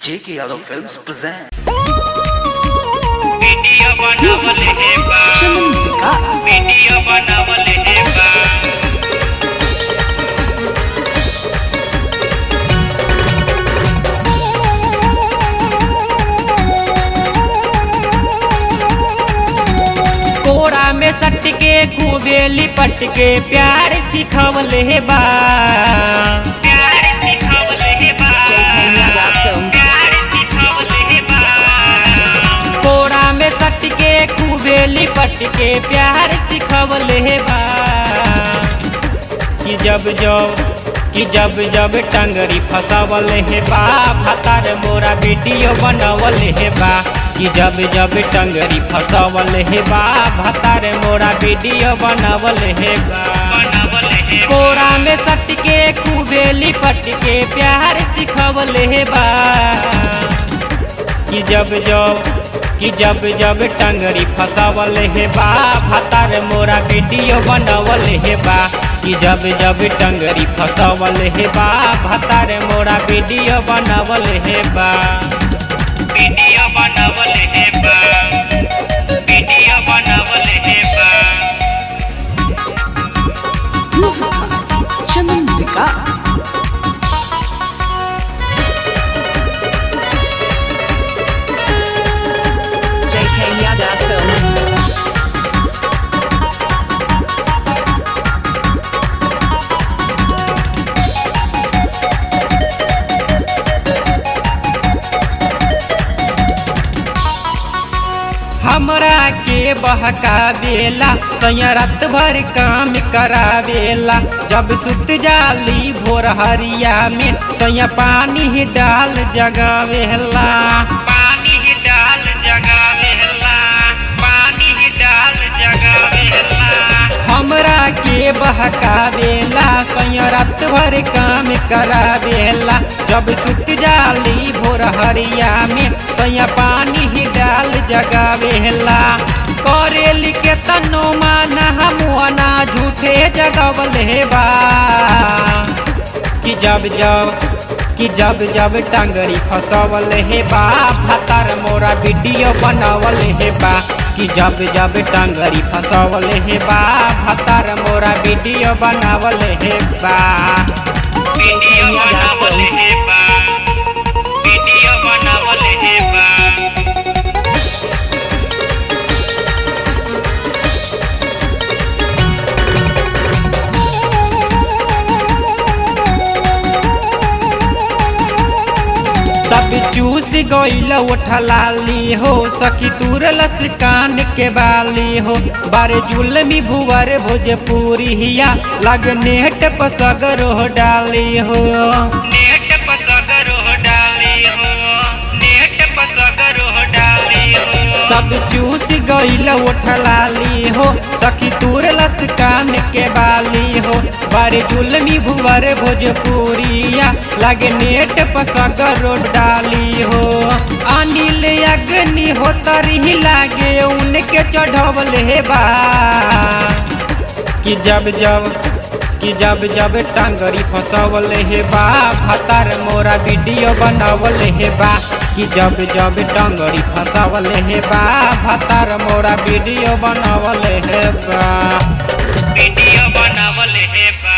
J.K. Yadav Films present. Video बनावले हे बा वीडियो बनावले हे बा कोड़ा में सट के खूबे लिपट के प्यार सिखवले हे बा प्यार सिखवले हे बा प्यार सिखवले हे बा कोड़ा में सट के खूबे लिपट के प्यार सिखवले हे बा कि जब जब टंगरी फसावले हे बा भतार मोरा वीडियो बनावले हे बा कि जब टंगरी फसावले हे बा भतार मोरा वीडियो बनावले हे बा कोरा में सट के खूबे लिपट के प्यार सिखवले हे बा कि जब टंगरी फसावले हे बा भतार मोरा वीडियो बनावले हे बा कि जब टंगरी फसावले हे बा भतार मोरा वीडियो बनावले हे बा वीडियो बनावले हे बा वीडियो बनावले हे बा चंदन विकास JK Yadav Films हमरा के बहकावेला सैया रात भर काम करावेला जब सुत जाली भोर हरिया में सैया पानी ही डाल जगावेला पानी ही डाल जगावेला पानी ही डाल जगावेला हमरा के बहकावेला सैया रात भर काम करावेला जब सुत जाली भोर हरिया में सैया पानी ही डाल जगावेला करेली के तनो माना हमुआना झूठे जगवले बा कि जब टंगरी फसवले हे बा भतार मोरा वीडियो बनावले हे बा कि जब टंगरी फसवले हे बा भतार मोरा वीडियो बनावले हे बा वीडियो बनावले हे बा वीडियो बनावले हे बा सब चूस गईल उठलाली हो सखी तुरलस कान के बाली हो बारे जुलमी भुवर भोजपुरी हिया लग नेट पसगर हो डाली हो नेट पसगर हो डाली हो नेट पसगर हो डाली हो सब चूस गईल उठलाली हो सखी तुरलस कान के बाली हो बारे जुलमी भुवर भोजपुरिया लगे नेट पसगर डाली हो अनिल अग्नि हो तरी लागे उनके चढ़वले हे बा कि जब टंगरी फसवले हे बा भतार मोरा वीडियो बनावले हे बा कि जब टंगरी फसवले हे बा भतार मोरा वीडियो बनावले हे बा वीडियो बनावले हे बा।